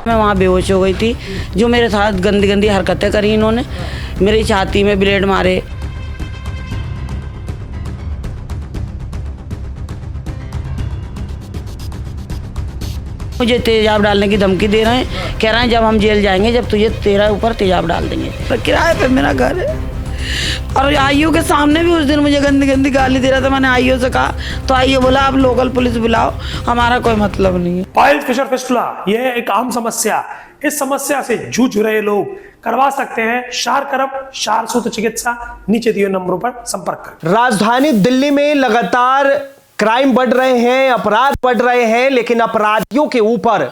मैं वहाँ बेहोश हो गई थी। जो मेरे साथ गंदी गंदी हरकतें करी इन्होंने, मेरी छाती में ब्लेड मारे। मुझे तेजाब डालने की धमकी दे रहे हैं, कह रहे हैं जब हम जेल जाएंगे जब तुझे तेरा ऊपर तेजाब डाल देंगे। तो किराए पे मेरा घर है और आईओ के सामने भी उस दिन मुझे गंदी गंदी गाली दे रहा था। मैंने आईओ से कहा तो आईओ बोला आप लोकल पुलिस बुलाओ, हमारा कोई मतलब नहीं है। पाइल्स फिशर फिस्टुला यह एक आम समस्या। इस समस्या से जूझ रहे लोग करवा सकते हैं शारकरप शारसूत्र चिकित्सा। नीचे दिए नंबरों पर संपर्क करें। राजधानी दिल्ली में लगातार क्राइम बढ़ रहे हैं, अपराध बढ़ रहे हैं, लेकिन अपराधियों के ऊपर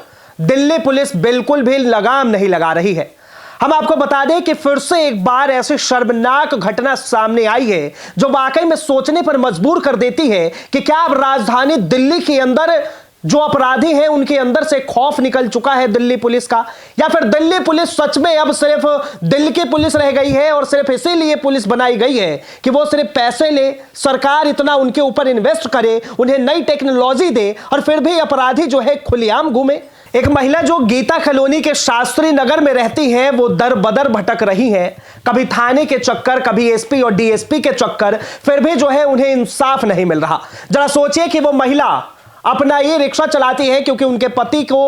दिल्ली पुलिस बिल्कुल भी लगाम नहीं लगा रही है। हम आपको बता दें कि फिर से एक बार ऐसी शर्मनाक घटना सामने आई है जो वाकई में सोचने पर मजबूर कर देती है कि क्या अब राजधानी दिल्ली के अंदर जो अपराधी हैं उनके अंदर से खौफ निकल चुका है दिल्ली पुलिस का, या फिर दिल्ली पुलिस सच में अब सिर्फ दिल्ली की पुलिस रह गई है और सिर्फ इसीलिए पुलिस बनाई गई है कि वो सिर्फ पैसे ले, सरकार इतना उनके ऊपर इन्वेस्ट करे, उन्हें नई टेक्नोलॉजी दे और फिर भी अपराधी जो है खुलेआम घूमे। एक महिला जो गीता कॉलोनी के शास्त्री नगर में रहती है वो दर बदर भटक रही है, कभी थाने के चक्कर, कभी एसपी और डीएसपी के चक्कर, फिर भी जो है उन्हें इंसाफ नहीं मिल रहा। जरा सोचिए कि वो महिला अपना ये रिक्शा चलाती है क्योंकि उनके पति को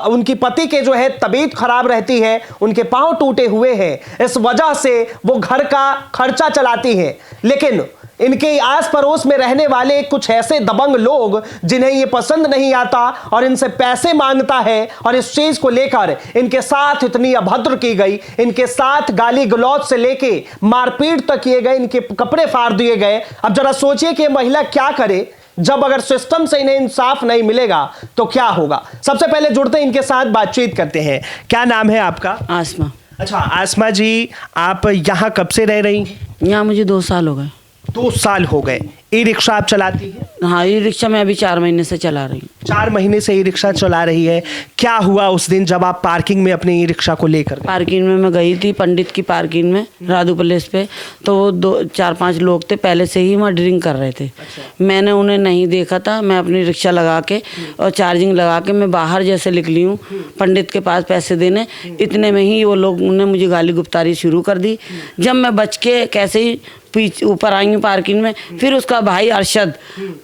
उनकी पति के जो है तबीयत खराब रहती है, उनके पांव टूटे हुए हैं, इस वजह से वो घर का खर्चा चलाती है। लेकिन इनके आस पड़ोस में रहने वाले कुछ ऐसे दबंग लोग जिन्हें ये पसंद नहीं आता और इनसे पैसे मांगता है और इस चीज को लेकर इनके साथ इतनी अभद्र की गई, इनके साथ गाली गलौज से लेके मारपीट तक किए गए, इनके कपड़े फाड़ दिए गए। अब जरा सोचिए कि महिला क्या करे जब अगर सिस्टम से इन्हें इंसाफ नहीं मिलेगा तो क्या होगा। सबसे पहले जुड़ते हैं इनके साथ, बातचीत करते हैं। क्या नाम है आपका? आसमा। अच्छा आसमा जी, आप यहाँ कब से रह रही हैं? यहाँ मुझे 2 साल हो गए। 2 साल हो गए। ई रिक्शा आप चलाती हैं? हाँ, ये रिक्शा मैं अभी 4 महीने से चला रही हूँ। 4 महीने से ई रिक्शा चला रही है। क्या हुआ उस दिन जब आप पार्किंग में अपने ई रिक्शा को लेकर? पार्किंग में मैं गई थी, पंडित की पार्किंग में राधू प्लेस पे, तो वो 4-5 लोग थे, पहले से ही वहाँ ड्रिंक कर रहे थे। अच्छा। मैंने उन्हें नहीं देखा था, मैं अपनी रिक्शा लगा के और चार्जिंग लगा के मैं बाहर जैसे निकली हूँ पंडित के पास पैसे देने, इतने में ही वो लोग ने मुझे गाली गुप्तारी शुरू कर दी। जब मैं बच के कैसे ही पीछे ऊपर आई हूँ पार्किंग में, फिर उसका भाई अरशद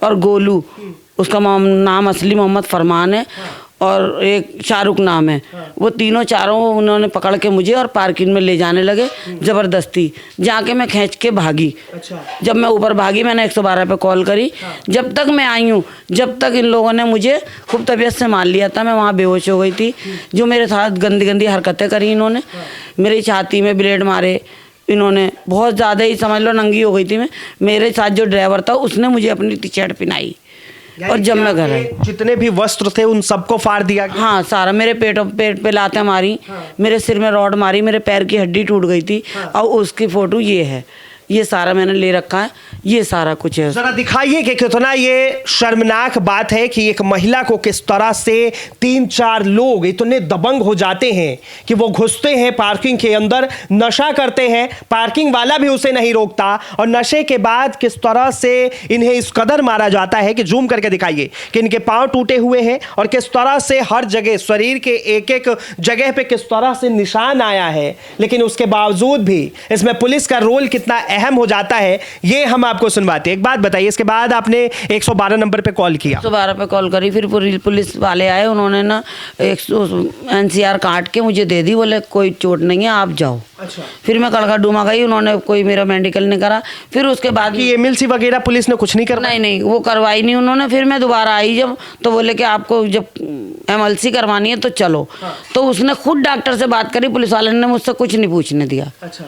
और गोलू, उसका नाम असली मोहम्मद फरमान है और एक शाहरुख नाम है, वो तीनों चारों उन्होंने पकड़ के मुझे और पार्किंग में ले जाने लगे ज़बरदस्ती। जाके मैं खींच के भागी। अच्छा। जब मैं ऊपर भागी मैंने 112 पे कॉल करी। जब तक मैं आई हूँ जब तक इन लोगों ने मुझे खूब तबीयत से मार लिया था, मैं वहाँ बेहोश हो गई थी। जो मेरे साथ गंदी गंदी हरकतें करी इन्होंने, मेरी छाती में ब्लेड मारे इन्होंने, बहुत ज़्यादा ही समझ लो नंगी हो गई थी मैं। मेरे साथ जो ड्राइवर था उसने मुझे अपनी टी शर्ट पहनाई और जब मैं घर आई जितने भी वस्त्र थे उन सबको फाड़ दिया गया। हाँ, सारा मेरे पेट पे लातें मारी। हाँ। मेरे सिर में रॉड मारी, मेरे पैर की हड्डी टूट गई थी। हाँ। और उसकी फोटो ये है, ये सारा मैंने ले रखा है, ये सारा कुछ है। जरा दिखाइए कि कितना ये शर्मनाक बात है कि एक महिला को किस तरह से 3-4 लोग इतने दबंग हो जाते हैं कि वो घुसते हैं पार्किंग के अंदर, नशा करते हैं, पार्किंग वाला भी उसे नहीं रोकता और नशे के बाद किस तरह से इन्हें इस कदर मारा जाता है कि जूम करके दिखाइए कि इनके पांव टूटे हुए हैं और किस तरह से हर जगह शरीर के एक एक जगह पे किस तरह से निशान आया है। लेकिन उसके बावजूद भी इसमें पुलिस का रोल कितना अहम हो जाता है ये हम आपको सुनवाते हैं। एक बात बताइए, इसके बाद आपने 112 नंबर पे कॉल किया? 112 पे कॉल करी, फिर पुलिस वाले आए, उन्होंने ना NCR काट के मुझे दे दी, बोले कोई चोट नहीं है आप जाओ। अच्छा। फिर मैं कड़का डूमा गई, उन्होंने कोई मेरा मेडिकल नहीं करा। फिर उसके बाद ये MLC वगैरह पुलिस ने कुछ नहीं करवाई? नहीं, वो करवाई नहीं उन्होंने। फिर मैं दोबारा आई जब, तो बोले कि आपको जब MLC करवानी है तो चलो। हाँ। तो उसने खुद डॉक्टर से बात करी, पुलिस वाले ने मुझसे कुछ नहीं पूछने दिया। अच्छा।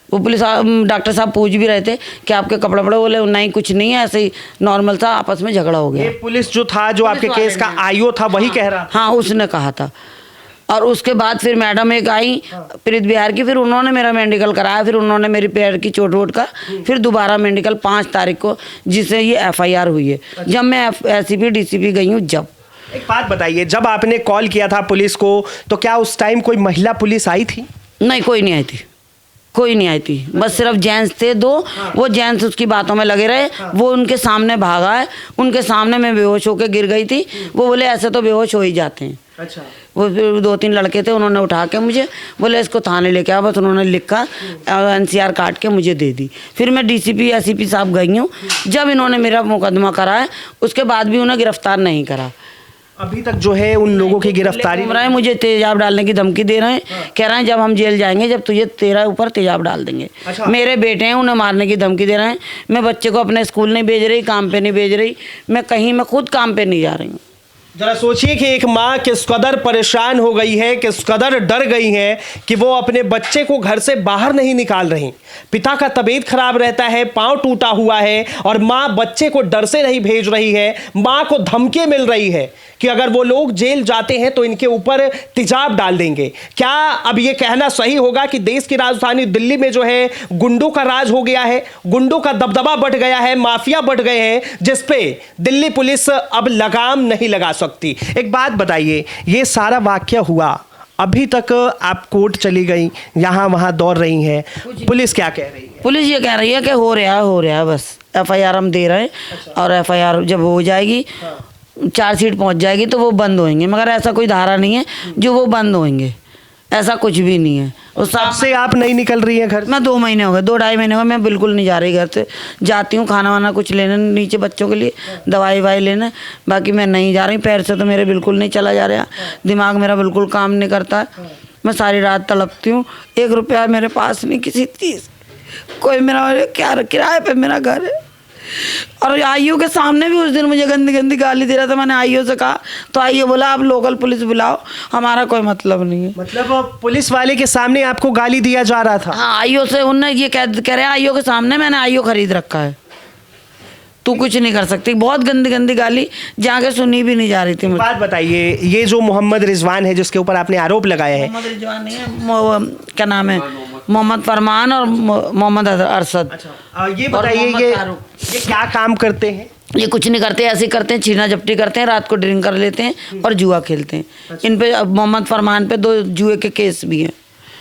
वो पुलिस डॉक्टर साहब पूछ भी रहे थे कि आपके कपड़े पड़े, बोले नहीं कुछ नहीं है, ऐसे ही नॉर्मल था, आपस में झगड़ा हो गया। ये पुलिस जो था, जो आपके केस का आईओ था, वही कह रहा? हाँ, उसने कहा था। और उसके बाद फिर मैडम एक आई प्रीत बिहार की, फिर उन्होंने मेरा मेडिकल कराया, फिर उन्होंने मेरी पैर की चोट वोट का फिर दोबारा मेडिकल 5 तारीख को, जिससे ये FIR हुई है। जब मैं SCP DCP गई हूँ जब। एक बात बताइए, जब आपने कॉल किया था पुलिस को तो क्या उस टाइम कोई महिला पुलिस आई थी? नहीं, कोई नहीं आई थी, कोई नहीं आई थी। बस सिर्फ जेंट्स थे 2। वो जेंट्स उसकी बातों में लगे रहे। वो उनके सामने भागा है, उनके सामने मैं बेहोश होकर गिर गई थी। वो बोले ऐसे तो बेहोश हो ही जाते हैं। अच्छा। वो फिर 2-3 लड़के थे, उन्होंने उठा के मुझे बोले इसको थाने लेके आओ, बस उन्होंने लिखा और NCR काट के मुझे दे दी। फिर मैं DCP SCP साहब गई हूँ, जब इन्होंने मेरा मुकदमा कराया उसके बाद भी उन्हें गिरफ्तार नहीं करा। अभी तक जो है उन लोगों की गिरफ्तारी घूम रहे हैं, मुझे तेजाब डालने की धमकी दे रहे हैं, कह रहे हैं जब हम जेल जाएंगे जब तुझे तेरा ऊपर तेजाब डाल देंगे। अच्छा। मेरे बेटे हैं, उन्हें मारने की धमकी दे रहे हैं। मैं बच्चे को अपने स्कूल नहीं भेज रही, काम पे नहीं भेज रही, मैं खुद काम पे नहीं जा रही हूँ। जरा सोचिए कि एक माँ किस कदर परेशान हो गई है, किस कदर डर गई है कि वो अपने बच्चे को घर से बाहर नहीं निकाल रही। पिता का तबीयत खराब रहता है, पांव टूटा हुआ है और माँ बच्चे को डर से नहीं भेज रही है। माँ को धमकी मिल रही है कि अगर वो लोग जेल जाते हैं तो इनके ऊपर तेजाब डाल देंगे। क्या अब ये कहना सही होगा कि देश की राजधानी दिल्ली में जो है गुंडों का राज हो गया है, गुंडों का दबदबा बढ़ गया है, माफिया बढ़ गए हैं, जिसपे दिल्ली पुलिस अब लगाम नहीं लगा सकती। एक बात बताइए, ये सारा वाकया हुआ, अभी तक आप कोर्ट चली गई, यहां वहां दौड़ रही हैं, पुलिस क्या कह रही है? पुलिस ये कह रही है कि हो रहा है, बस FIR हम दे रहे हैं और FIR जब हो जाएगी, चार्जशीट पहुंच जाएगी तो वो बंद होंगे, मगर ऐसा कोई धारा नहीं है जो वो बंद होंगे, ऐसा कुछ भी नहीं है। उस तब से आप नहीं निकल रही हैं घर? मैं 2 महीने हो गए, 2-2.5 महीने हो गए, मैं बिल्कुल नहीं जा रही घर से। जाती हूँ खाना वाना कुछ लेने नीचे बच्चों के लिए, दवाई वाई लेने, बाकी मैं नहीं जा रही। पैर से तो मेरे बिल्कुल नहीं चला जा रहा, दिमाग मेरा बिल्कुल काम नहीं करता है। मैं सारी रात तड़पती हूँ, 1 रुपया मेरे पास नहीं किसी चीज़, कोई मेरा क्या किराए पे मेरा घर है। और आईओ के सामने भी उस दिन मुझे गंदी गंदी गाली दे रहा था। मैंने आईओ से कहा तो आईओ बोला आप लोकल पुलिस बुलाओ, हमारा कोई मतलब नहीं है। मतलब पुलिस वाले के सामने आपको गाली दिया जा रहा था? हाँ, आईओ से उन्होंने ये कह रहे हैं आईओ के सामने, मैंने आईओ खरीद रखा है, तू कुछ नहीं कर सकती। बहुत गंदी गंदी गाली जहाँ के सुनी भी नहीं जा रही थी मुझे। बात बताइए, ये जो मोहम्मद रिजवान है जिसके ऊपर आपने आरोप लगाया है, मोहम्मद रिजवान नहीं है, क्या नाम है, मोहम्मद फरमान और मोहम्मद अरशद। ये बताइए ये क्या काम करते हैं? ये कुछ नहीं करते, ऐसे ही करते हैं, छीना झपटी करते हैं, रात को ड्रिंक कर लेते हैं और जुआ खेलते हैं। इन पे मोहम्मद फरमान पे 2 जुए के केस भी हैं।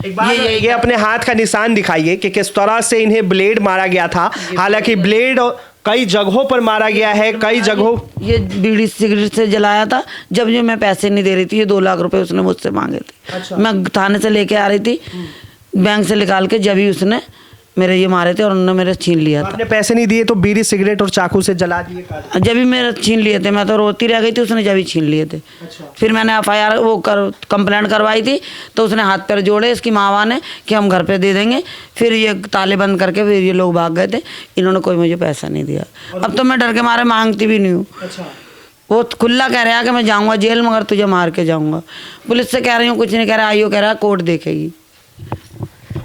ये अपने हाथ का निशान दिखाइए कि किस तरह से इन्हें ब्लेड मारा गया था। हालांकि ब्लेड कई जगहों पर मारा गया है, कई जगहों। ये बीड़ी सिगरेट से जलाया था जब जो मैं पैसे नहीं दे रही थी। ये 2 लाख रुपए उसने मुझसे मांगे थे। अच्छा। मैं थाने से लेके आ रही थी, बैंक से निकाल के, जब ही उसने मेरे ये मारे थे और उन्होंने मेरे छीन लिया था। आपने पैसे नहीं दिए तो बीड़ी सिगरेट और चाकू से जला दिए? जब भी मेरे छीन लिए थे, मैं तो रोती रह गई थी, उसने जब ही छीन लिए थे। अच्छा। फिर मैंने FIR कंप्लेंट करवाई थी तो उसने हाथ पैर जोड़े इसकी मावा ने कि हम घर पे दे देंगे। फिर ये ताले बंद करके फिर ये लोग भाग गए थे, इन्होंने कोई मुझे पैसा नहीं दिया। अब तो मैं डर के मारे मांगती भी नहीं हूँ। अच्छा। वो खुला कह रहा है कि मैं जाऊँगा जेल, मगर तुझे मार के जाऊँगा। पुलिस से कह रही हूँ, कुछ नहीं कह रहा, आईओ कह रहा है कोर्ट देखेगी।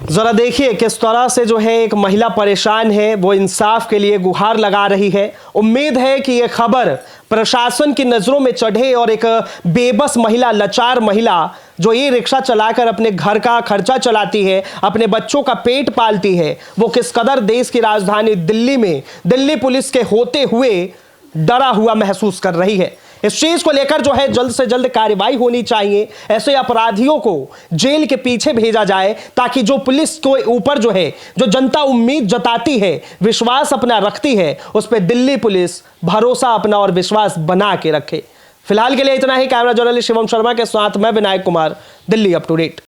जरा देखिए किस तरह से जो है एक महिला परेशान है, वो इंसाफ के लिए गुहार लगा रही है। उम्मीद है कि ये खबर प्रशासन की नजरों में चढ़े और एक बेबस महिला, लाचार महिला जो ये रिक्शा चलाकर अपने घर का खर्चा चलाती है, अपने बच्चों का पेट पालती है, वो किस कदर देश की राजधानी दिल्ली में दिल्ली पुलिस के होते हुए डरा हुआ महसूस कर रही है। इस चीज को लेकर जो है जल्द से जल्द कार्रवाई होनी चाहिए। ऐसे अपराधियों को जेल के पीछे भेजा जाए ताकि जो पुलिस को ऊपर जो है, जो जनता उम्मीद जताती है, विश्वास अपना रखती है, उस पर दिल्ली पुलिस भरोसा अपना और विश्वास बना के रखे। फिलहाल के लिए इतना ही। कैमरा जर्नलिस्ट शिवम शर्मा के साथ मैं Vinayak Kumar, Delhi up to date.